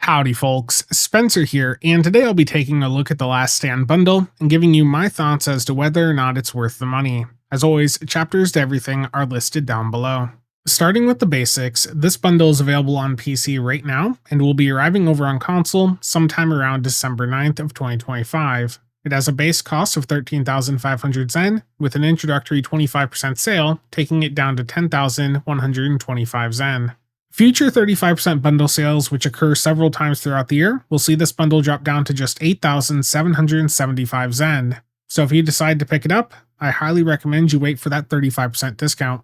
Howdy folks, Spencer here, and today I'll be taking a look at the Last Stand bundle and giving you my thoughts as to whether or not it's worth the money. As always, chapters to everything are listed down below. Starting with the basics, this bundle is available on PC right now and will be arriving over on console sometime around December 9th of 2025. It has a base cost of 13,500 Zen, with an introductory 25% sale, taking it down to 10,125 Zen. Future 35% bundle sales, which occur several times throughout the year, will see this bundle drop down to just 8,775 Zen. So if you decide to pick it up, I highly recommend you wait for that 35% discount.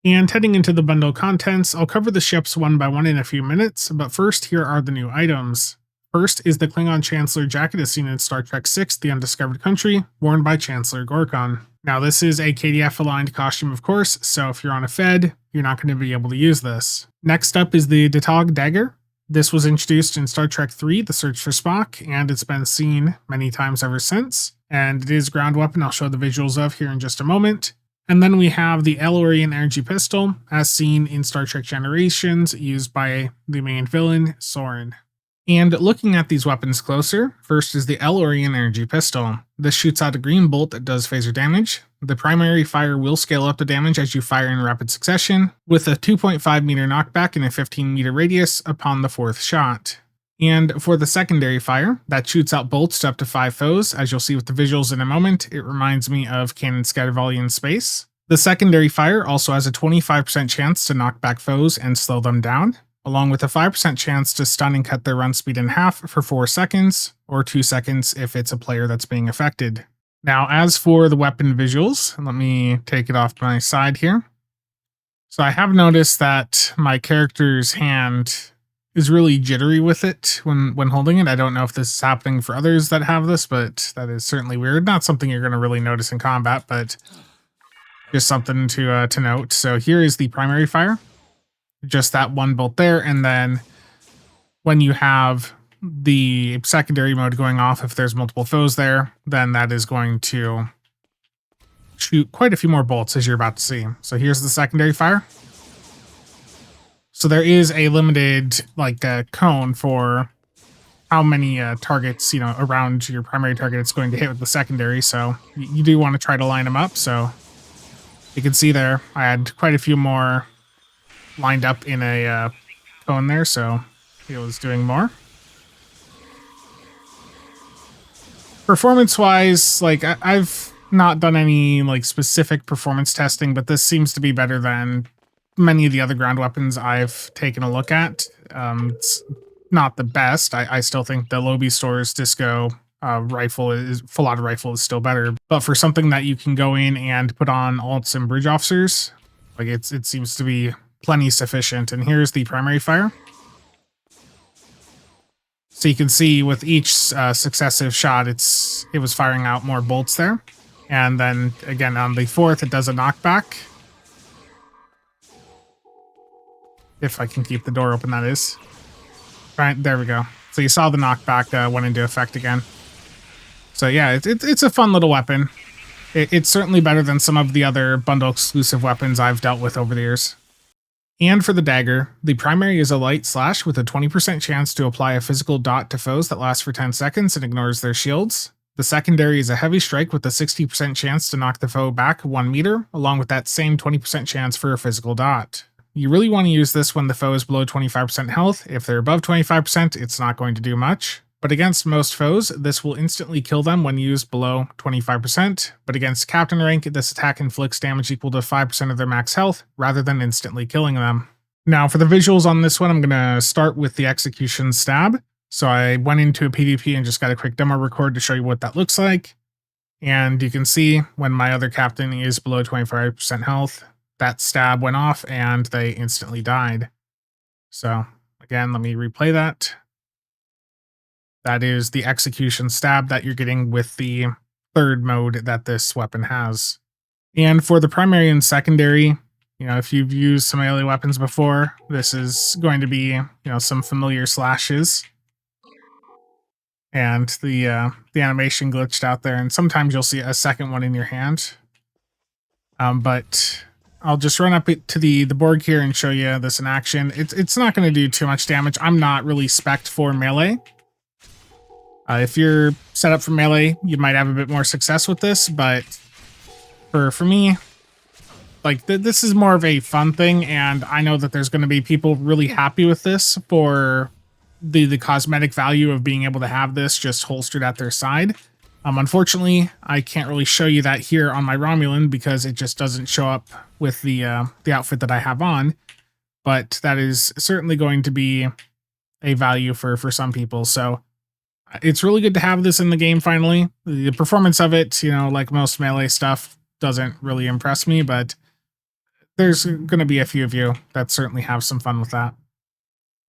And heading into the bundle contents, I'll cover the ships one by one in a few minutes, but first here are the new items. First is the Klingon Chancellor jacket as seen in Star Trek VI, The Undiscovered Country, worn by Chancellor Gorkon. Now this is a KDF-aligned costume of course, so if you're on a Fed, you're not going to be able to use this. Next up is the Tagh Dagger. This was introduced in Star Trek III, The Search for Spock, and it's been seen many times ever since. And it is a ground weapon I'll show the visuals of here in just a moment. And then we have the Aurian Energy Pistol, as seen in Star Trek Generations, used by the main villain, Soren. And looking at these weapons closer, first is the Aurian Energy Pistol. This shoots out a green bolt that does phaser damage. The primary fire will scale up the damage as you fire in rapid succession, with a 2.5 meter knockback and a 15 meter radius upon the fourth shot. And for the secondary fire, that shoots out bolts to up to 5 foes. As you'll see with the visuals in a moment, it reminds me of Cannon Scatter Volley in space. The secondary fire also has a 25% chance to knock back foes and slow them down, along with a 5% chance to stun and cut their run speed in half for 4 seconds, or 2 seconds if it's a player that's being affected. Now, as for the weapon visuals, let me take it off my side here. So I have noticed that my character's hand is really jittery with it when holding it. I don't know if this is happening for others that have this, but that is certainly weird. Not something you're going to really notice in combat, but just something to note. So here is the primary fire. Just that one bolt there, and then when you have the secondary mode going off, if there's multiple foes there, then that is going to shoot quite a few more bolts, as you're about to see. So here's the secondary fire. So there is a limited cone for how many targets around your primary target it's going to hit with the secondary, so you do want to try to line them up. So you can see there I had quite a few more lined up in a cone there, so it was doing more. Performance-wise, I've not done any specific performance testing, but this seems to be better than many of the other ground weapons I've taken a look at. It's not the best. I still think the Lobby Store's Disco full auto rifle is still better, but for something that you can go in and put on alts and bridge officers, it seems to be plenty sufficient. And here's the primary fire. So you can see with each successive shot, it was firing out more bolts there. And then again on the fourth, it does a knockback. If I can keep the door open, that is. Right, there we go. So you saw the knockback went into effect again. So yeah, it's a fun little weapon. It's certainly better than some of the other bundle exclusive weapons I've dealt with over the years. And for the dagger, the primary is a light slash with a 20% chance to apply a physical dot to foes that lasts for 10 seconds and ignores their shields. The secondary is a heavy strike with a 60% chance to knock the foe back 1 meter, along with that same 20% chance for a physical dot. You really want to use this when the foe is below 25% health. If they're above 25%, it's not going to do much. But against most foes, this will instantly kill them when used below 25%, but against captain rank, this attack inflicts damage equal to 5% of their max health, rather than instantly killing them. Now for the visuals on this one, I'm going to start with the CasualSAB. So I went into a PvP and just got a quick demo record to show you what that looks like. And you can see when my other captain is below 25% health, that stab went off and they instantly died. So again, let me replay that. That is the CasualSAB that you're getting with the third mode that this weapon has. And for the primary and secondary, if you've used some melee weapons before, this is going to be, some familiar slashes. And the animation glitched out there, and sometimes you'll see a second one in your hand. But I'll just run up to the board here and show you this in action. It's not going to do too much damage. I'm not really spec'd for melee. If you're set up for melee, you might have a bit more success with this, but for me, like this is more of a fun thing, and I know that there's going to be people really happy with this for the cosmetic value of being able to have this just holstered at their side. Unfortunately, I can't really show you that here on my Romulan because it just doesn't show up with the outfit that I have on, but that is certainly going to be a value for some people. So it's really good to have this in the game finally. The performance of it, you know, like most melee stuff, doesn't really impress me, but there's going to be a few of you that certainly have some fun with that.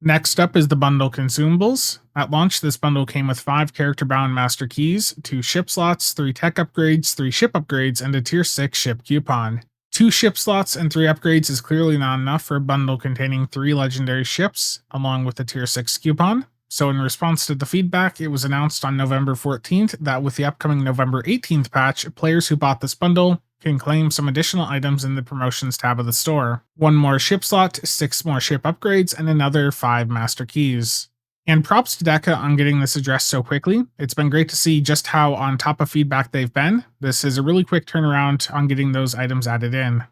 Next up is the bundle Consumables. At launch, this bundle came with 5 character-bound master keys, 2 ship slots, 3 tech upgrades, 3 ship upgrades, and a tier 6 ship coupon. 2 ship slots and 3 upgrades is clearly not enough for a bundle containing 3 legendary ships, along with the tier 6 coupon. So in response to the feedback, it was announced on November 14th that with the upcoming November 18th patch, players who bought this bundle can claim some additional items in the promotions tab of the store. 1 more ship slot, 6 more ship upgrades, and another 5 master keys. And props to Deka on getting this addressed so quickly. It's been great to see just how on top of feedback they've been. This is a really quick turnaround on getting those items added in.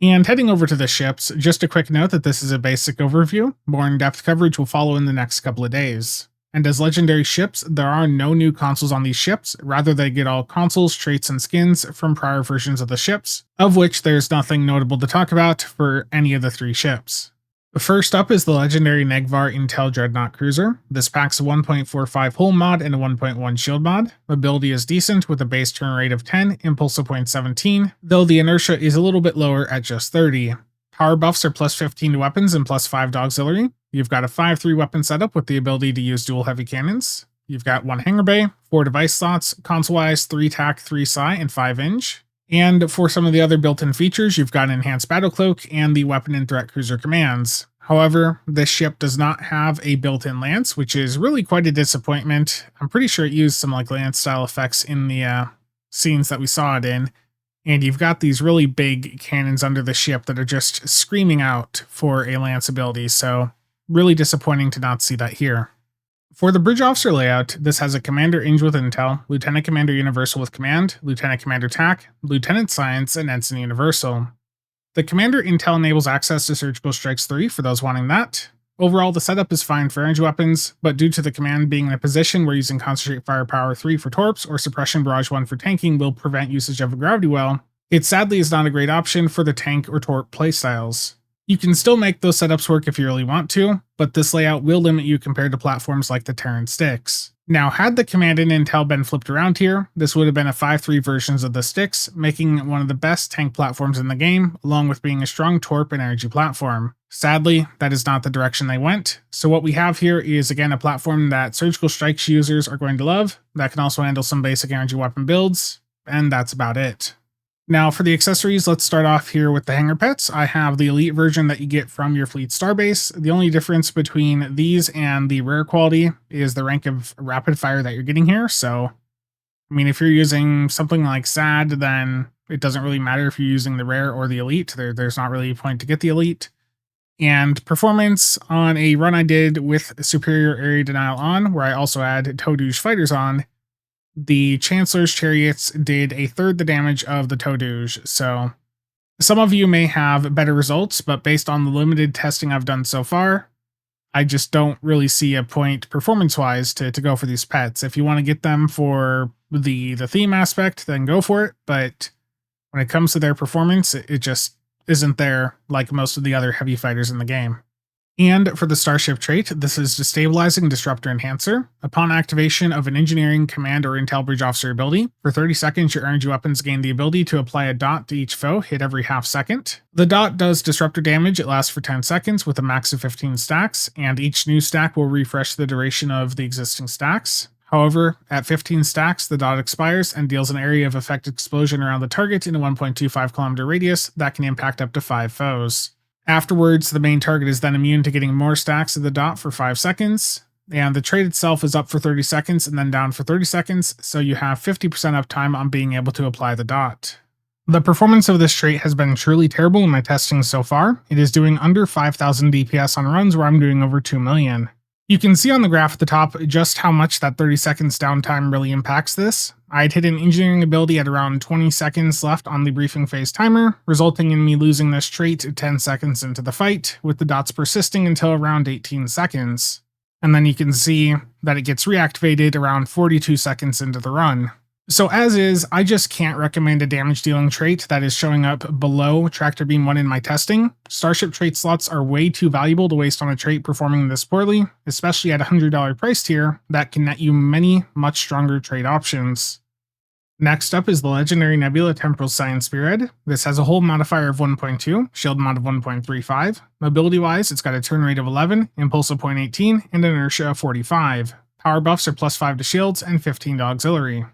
And heading over to the ships, just a quick note that this is a basic overview. More in-depth coverage will follow in the next couple of days. And as legendary ships, there are no new consoles on these ships. Rather, they get all consoles, traits, and skins from prior versions of the ships, of which there's nothing notable to talk about for any of the 3 ships. First up is the legendary Negh'var Intel Dreadnought Cruiser. This packs a 1.45 hull mod and a 1.1 shield mod. Mobility is decent with a base turn rate of 10, impulse of 0.17, though the inertia is a little bit lower at just 30. Power buffs are plus 15 to weapons and plus 5 to auxiliary. You've got a 5-3 weapon setup with the ability to use dual heavy cannons. You've got 1 hangar bay, 4 device slots, console-wise 3 TAC, 3 psi, and 5 inch. And for some of the other built-in features, you've got an enhanced battle cloak and the weapon and threat cruiser commands. However, this ship does not have a built-in lance, which is really quite a disappointment. I'm pretty sure it used some like lance-style effects in the scenes that we saw it in. And you've got these really big cannons under the ship that are just screaming out for a lance ability, so really disappointing to not see that here. For the Bridge Officer layout, this has a Commander Inge with Intel, Lieutenant Commander Universal with Command, Lieutenant Commander TAC, Lieutenant Science, and Ensign Universal. The Commander Intel enables access to Surgical Strikes 3 for those wanting that. Overall, the setup is fine for energy weapons, but due to the command being in a position where using Concentrate Firepower 3 for torps or Suppression Barrage 1 for tanking will prevent usage of a gravity well, it sadly is not a great option for the tank or torp playstyles. You can still make those setups work if you really want to, but this layout will limit you compared to platforms like the Terran Sticks. Now, had the command in Intel been flipped around here, this would have been a 5-3 versions of the Sticks, making it one of the best tank platforms in the game, along with being a strong torp and energy platform. Sadly, that is not the direction they went, so what we have here is again a platform that Surgical Strikes users are going to love, that can also handle some basic energy weapon builds, and that's about it. Now for the accessories, let's start off here with the hangar pets. I have the elite version that you get from your fleet starbase. The only difference between these and the rare quality is the rank of rapid fire that you're getting here. So, I mean, if you're using something like SAD, then it doesn't really matter if you're using the rare or the elite. There's not really a point to get the elite. And performance on a run I did with superior area denial on, where I also had Togh fighters on, the Chancellor's Chariots did a third the damage of the Togh, so some of you may have better results, but based on the limited testing I've done so far, I just don't really see a point performance-wise to go for these pets. If you want to get them for the theme aspect, then go for it, but when it comes to their performance, it just isn't there like most of the other heavy fighters in the game. And for the Starship trait, this is Destabilizing Disruptor Enhancer. Upon activation of an Engineering, Command, or Intel Bridge Officer ability, for 30 seconds your energy weapons gain the ability to apply a dot to each foe, hit every half second. The dot does Disruptor damage, it lasts for 10 seconds with a max of 15 stacks, and each new stack will refresh the duration of the existing stacks. However, at 15 stacks, the dot expires and deals an area of effect explosion around the target in a 1.25 kilometer radius that can impact up to 5 foes. Afterwards, the main target is then immune to getting more stacks of the dot for 5 seconds, and the trait itself is up for 30 seconds and then down for 30 seconds, so you have 50% uptime on being able to apply the dot. The performance of this trait has been truly terrible in my testing so far. It is doing under 5,000 DPS on runs where I'm doing over 2 million. You can see on the graph at the top just how much that 30 seconds downtime really impacts this. I'd hit an engineering ability at around 20 seconds left on the briefing phase timer, resulting in me losing this trait 10 seconds into the fight, with the dots persisting until around 18 seconds. And then you can see that it gets reactivated around 42 seconds into the run. So as is, I just can't recommend a damage dealing trait that is showing up below Tractor Beam 1 in my testing. Starship trait slots are way too valuable to waste on a trait performing this poorly, especially at a $100 price tier that can net you many much stronger trait options. Next up is the legendary Nebula Temporal Science Spearhead. This has a hold modifier of 1.2, shield mod of 1.35. Mobility wise, it's got a turn rate of 11, impulse of 0.18, and inertia of 45. Power buffs are +5 to shields and 15 to auxiliary.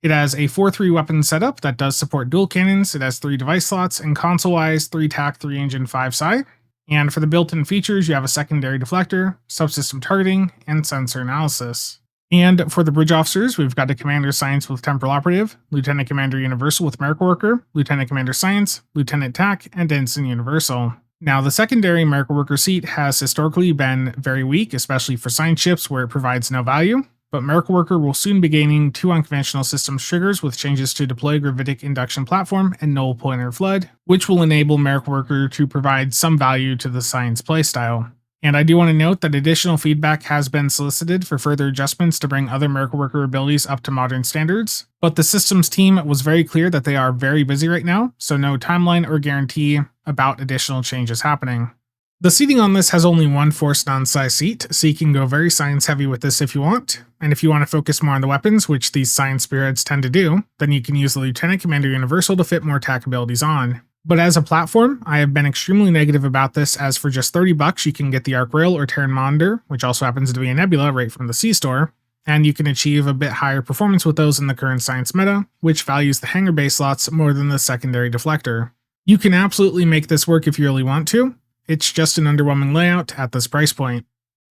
It has a 4-3 weapon setup that does support dual cannons, it has 3 device slots, and console-wise 3 TAC, 3 engine, 5 psi. And for the built-in features, you have a secondary deflector, subsystem targeting, and sensor analysis. And for the bridge officers, we've got a Commander Science with Temporal Operative, Lieutenant Commander Universal with Miracle Worker, Lieutenant Commander Science, Lieutenant TAC, and Ensign Universal. Now, the secondary Miracle Worker seat has historically been very weak, especially for science ships where it provides no value. But Miracle Worker will soon be gaining 2 unconventional systems triggers with changes to deploy gravitic induction platform and null pointer flood, which will enable Miracle Worker to provide some value to the science playstyle. And I do want to note that additional feedback has been solicited for further adjustments to bring other Miracle Worker abilities up to modern standards, but the systems team was very clear that they are very busy right now, so no timeline or guarantee about additional changes happening. The seating on this has only one forced non-size seat, so you can go very science heavy with this if you want, and if you want to focus more on the weapons, which these science spearheads tend to do, then you can use the Lieutenant Commander Universal to fit more TAC abilities on. But as a platform, I have been extremely negative about this, as for just $30 you can get the Arc Rail or Terran Monitor, which also happens to be a Nebula right from the C-Store, and you can achieve a bit higher performance with those in the current science meta, which values the hangar base slots more than the secondary deflector. You can absolutely make this work if you really want to. It's just an underwhelming layout at this price point.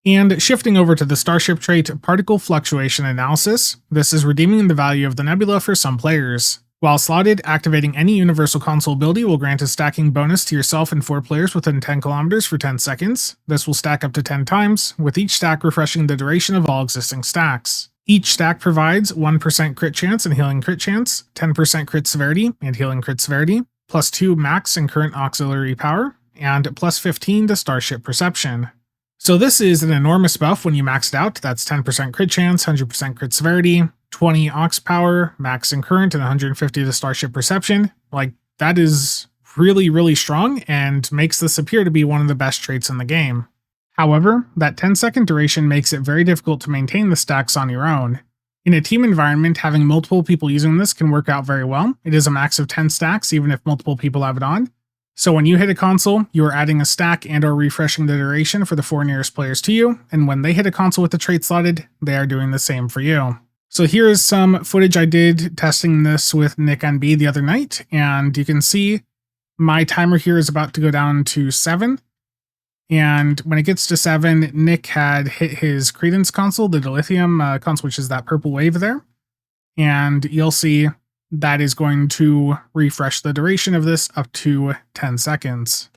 And shifting over to the Starship trait, Particle Fluctuation Analysis, this is redeeming the value of the Nebula for some players. While slotted, activating any Universal Console ability will grant a stacking bonus to yourself and 4 players within 10 kilometers for 10 seconds. This will stack up to 10 times, with each stack refreshing the duration of all existing stacks. Each stack provides 1% crit chance and healing crit chance, 10% crit severity and healing crit severity, +2 max and current auxiliary power, and +15 to Starship Perception. So this is an enormous buff when you max it out. That's 10% crit chance, 100% crit severity, 20 aux power, max and current, and 150 to Starship Perception. Like, that is really, really strong and makes this appear to be one of the best traits in the game. However, that 10-second duration makes it very difficult to maintain the stacks on your own. In a team environment, having multiple people using this can work out very well. It is a max of 10 stacks even if multiple people have it on. So when you hit a console, you are adding a stack and or refreshing the duration for the 4 nearest players to you, and when they hit a console with the trait slotted, they are doing the same for you. So here is some footage I did testing this with Nick on B the other night, and you can see my timer here is about to go down to 7, and when it gets to 7, Nick had hit his Credence console, the Dilithium console, which is that purple wave there, and you'll see that is going to refresh the duration of this up to 10 seconds.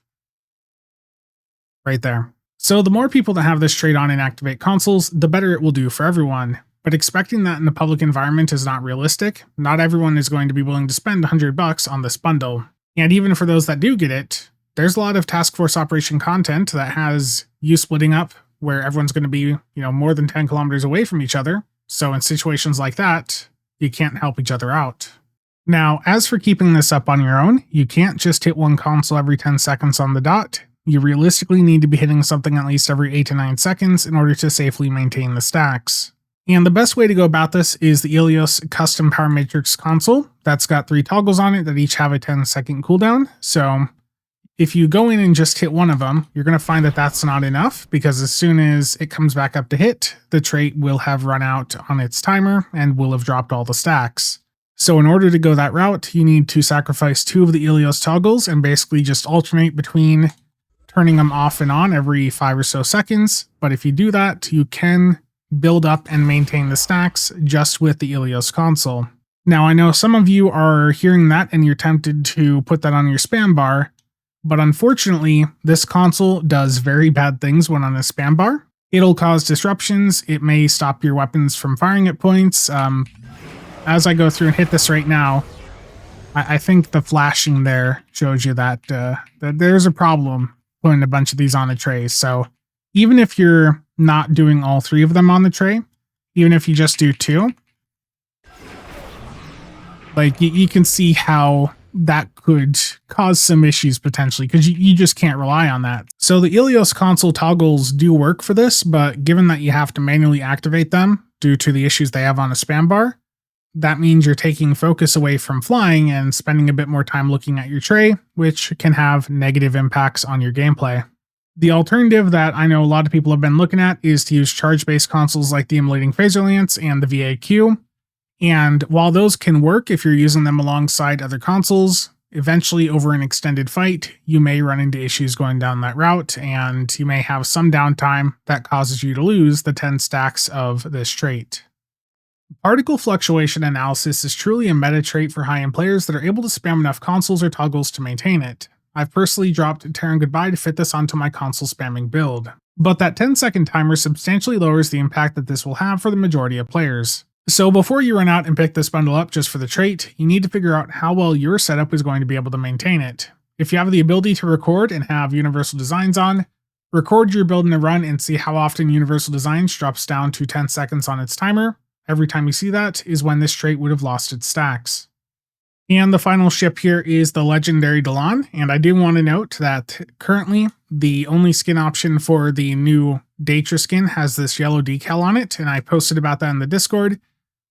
Right there. So the more people that have this trait on and activate consoles, the better it will do for everyone. But expecting that in a public environment is not realistic. Not everyone is going to be willing to spend $100 on this bundle. And even for those that do get it, there's a lot of task force operation content that has you splitting up where everyone's going to be, more than 10 kilometers away from each other. So in situations like that, you can't help each other out. Now, as for keeping this up on your own, you can't just hit one console every 10 seconds on the dot. You realistically need to be hitting something at least every 8 to 9 seconds in order to safely maintain the stacks. And the best way to go about this is the Ilios Custom Power Matrix console. That's got 3 toggles on it that each have a 10-second cooldown. So if you go in and just hit one of them, you're going to find that that's not enough, because as soon as it comes back up to hit, the trait will have run out on its timer and will have dropped all the stacks. So in order to go that route, you need to sacrifice 2 of the Ilios toggles and basically just alternate between turning them off and on every 5 or so seconds. But if you do that, you can build up and maintain the stacks just with the Ilios console. Now, I know some of you are hearing that and you're tempted to put that on your spam bar, but unfortunately, this console does very bad things when on a spam bar. It'll cause disruptions. It may stop your weapons from firing at points. As I go through and hit this right now, I think the flashing there shows you that, that there's a problem putting a bunch of these on a tray. So even if you're not doing all 3 of them on the tray, even if you just do 2, like you can see how that could cause some issues potentially, because you just can't rely on that. So the Ilios console toggles do work for this, but given that you have to manually activate them due to the issues they have on a spam bar, that means you're taking focus away from flying and spending a bit more time looking at your tray, which can have negative impacts on your gameplay. The alternative that I know a lot of people have been looking at is to use charge-based consoles like the Immolating Phaser Lance and the VAQ. And while those can work if you're using them alongside other consoles, eventually over an extended fight, you may run into issues going down that route, and you may have some downtime that causes you to lose the 10 stacks of this trait. Particle fluctuation analysis is truly a meta trait for high-end players that are able to spam enough consoles or toggles to maintain it. I've personally dropped Terran Goodbye to fit this onto my console spamming build, but that 10-second timer substantially lowers the impact that this will have for the majority of players. So before you run out and pick this bundle up just for the trait, you need to figure out how well your setup is going to be able to maintain it. If you have the ability to record and have Universal Designs on, record your build in a run and see how often Universal Designs drops down to 10 seconds on its timer. Every time you see that is when this trait would have lost its stacks. And the final ship here is the legendary Dhelan, and I do want to note that currently the only skin option for the new Daedra skin has this yellow decal on it, and I posted about that in the Discord.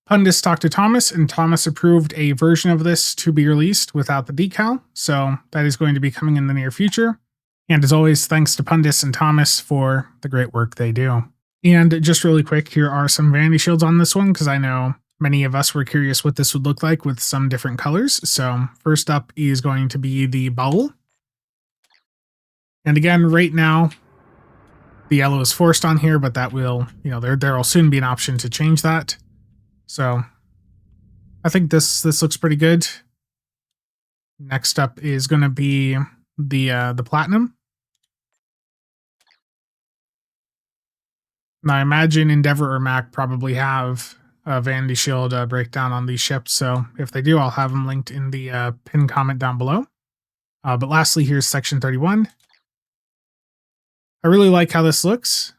Pundits talked to Thomas, and Thomas approved a version of this to be released without the decal, so that is going to be coming in the near future. And as always, thanks to Pundits and Thomas for the great work they do. And just really quick, here are some vanity shields on this one, because I know many of us were curious what this would look like with some different colors. So first up is going to be the bubble. And again, right now, the yellow is forced on here, but that will, there will soon be an option to change that. So I think this looks pretty good. Next up is going to be the platinum. Now I imagine Endeavor or Mac probably have a vanity shield breakdown on these ships, so if they do, I'll have them linked in the pinned comment down below. But lastly, here's section 31. I really like how this looks.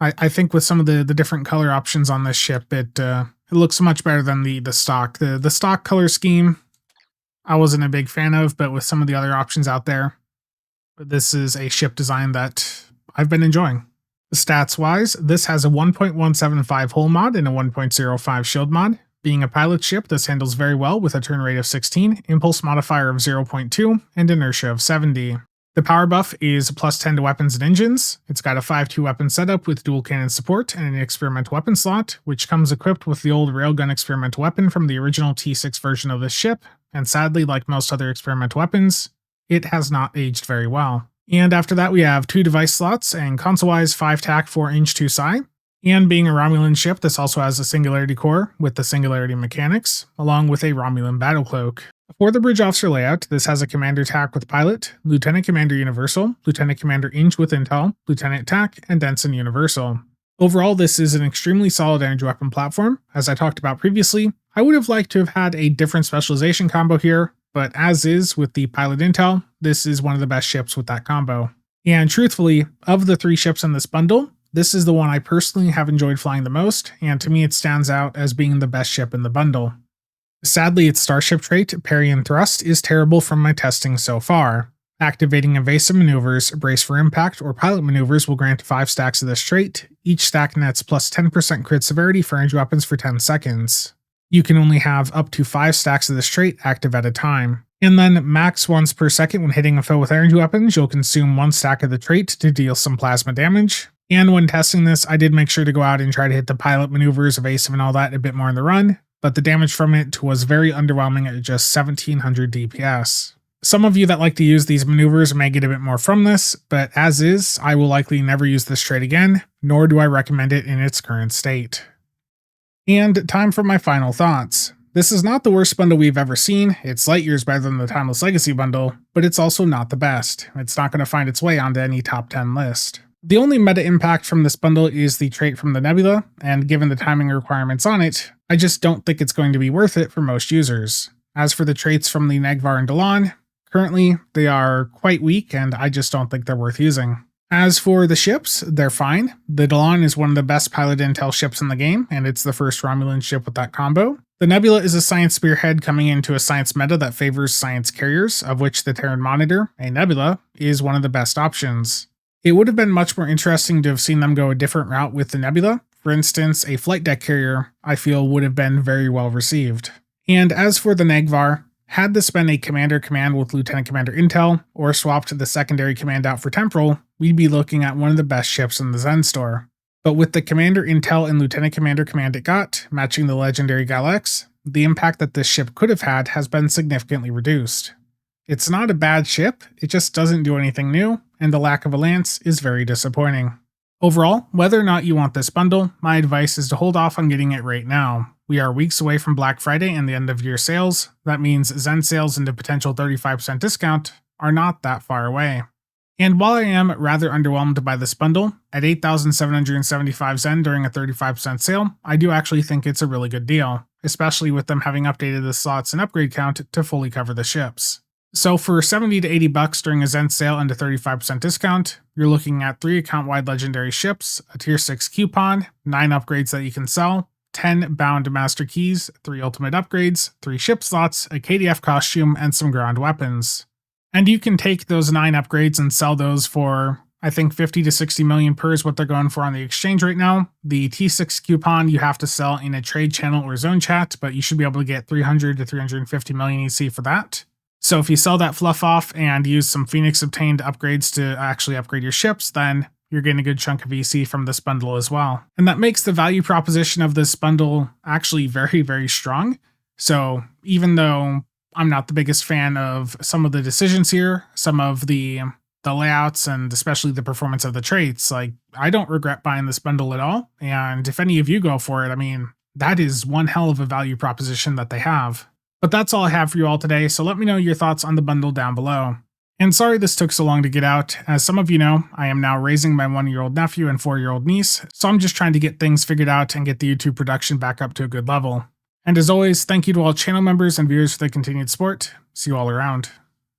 I think with some of the different color options on this ship, it looks much better than the stock. The stock color scheme, I wasn't a big fan of, but with some of the other options out there, this is a ship design that I've been enjoying. Stats-wise, this has a 1.175 hull mod and a 1.05 shield mod. Being a pilot ship, this handles very well with a turn rate of 16, impulse modifier of 0.2, and inertia of 70. The power buff is plus 10 to weapons and engines. It's got a 5.2 weapon setup with dual cannon support and an experimental weapon slot, which comes equipped with the old railgun experimental weapon from the original T6 version of this ship, and sadly, like most other experimental weapons, it has not aged very well. And after that, we have 2 device slots, and console-wise 5 TAC, 4 Inch, 2 Psi. And being a Romulan ship, this also has a Singularity core with the Singularity mechanics, along with a Romulan battle cloak. For the bridge officer layout, this has a Commander TAC with Pilot, Lieutenant Commander Universal, Lieutenant Commander Inch with Intel, Lieutenant TAC, and Ensign Universal. Overall, this is an extremely solid energy weapon platform. As I talked about previously, I would have liked to have had a different specialization combo here, but as is with the Pilot Intel, this is one of the best ships with that combo. And truthfully, of the 3 ships in this bundle, this is the one I personally have enjoyed flying the most, and to me it stands out as being the best ship in the bundle. Sadly, its Starship trait, Parry and Thrust, is terrible from my testing so far. Activating evasive maneuvers, brace for impact, or pilot maneuvers will grant 5 stacks of this trait. Each stack nets plus 10% crit severity for energy weapons for 10 seconds. You can only have up to 5 stacks of this trait active at a time. And then max once per second when hitting a foe with energy weapons, you'll consume 1 stack of the trait to deal some plasma damage. And when testing this, I did make sure to go out and try to hit the pilot maneuvers, evasive and all that a bit more in the run, but the damage from it was very underwhelming at just 1700 DPS. Some of you that like to use these maneuvers may get a bit more from this, but as is, I will likely never use this trait again, nor do I recommend it in its current state. And time for my final thoughts. This is not the worst bundle we've ever seen, it's light years better than the Timeless Legacy bundle, but it's also not the best. It's not going to find its way onto any top 10 list. The only meta impact from this bundle is the trait from the Nebula, and given the timing requirements on it, I just don't think it's going to be worth it for most users. As for the traits from the Negh'var and Dhelan, currently they are quite weak and I just don't think they're worth using. As for the ships, they're fine. The Dhelan is one of the best piloted intel ships in the game, and it's the first Romulan ship with that combo. The Nebula is a science spearhead coming into a science meta that favors science carriers, of which the Terran Monitor, a Nebula, is one of the best options. It would have been much more interesting to have seen them go a different route with the Nebula. For instance, a flight deck carrier, I feel, would have been very well received. And as for the Negh'var, had this been a commander command with Lieutenant Commander Intel, or swapped the secondary command out for Temporal, we'd be looking at one of the best ships in the Zen store. But with the Commander Intel and Lieutenant Commander command it got, matching the legendary Gal-X, the impact that this ship could have had has been significantly reduced. It's not a bad ship, it just doesn't do anything new, and the lack of a lance is very disappointing. Overall, whether or not you want this bundle, my advice is to hold off on getting it right now. We are weeks away from Black Friday and the end of year sales. That means Zen sales into potential 35% discount are not that far away. And while I am rather underwhelmed by this bundle, at 8,775 Zen during a 35% sale, I do actually think it's a really good deal, especially with them having updated the slots and upgrade count to fully cover the ships. So for 70 to 80 bucks during a Zen sale and a 35% discount, you're looking at 3 account-wide legendary ships, a tier 6 coupon, 9 upgrades that you can sell, 10 bound master keys, 3 ultimate upgrades, 3 ship slots, a KDF costume, and some ground weapons. And you can take those 9 upgrades and sell those for, I think, 50 to 60 million per is what they're going for on the exchange right now. The T6 coupon you have to sell in a trade channel or zone chat, but you should be able to get 300 to 350 million EC for that. So if you sell that fluff off and use some Phoenix obtained upgrades to actually upgrade your ships, then you're getting a good chunk of EC from this bundle as well. And that makes the value proposition of this bundle actually very, very strong. So even though I'm not the biggest fan of some of the decisions here, some of the layouts, and especially the performance of the traits, like, I don't regret buying this bundle at all. And if any of you go for it, I mean, that is one hell of a value proposition that they have. But that's all I have for you all today, so let me know your thoughts on the bundle down below. And sorry this took so long to get out. As some of you know, I am now raising my 1-year-old nephew and 4-year-old niece, so I'm just trying to get things figured out and get the YouTube production back up to a good level. And as always, thank you to all channel members and viewers for the continued support. See you all around.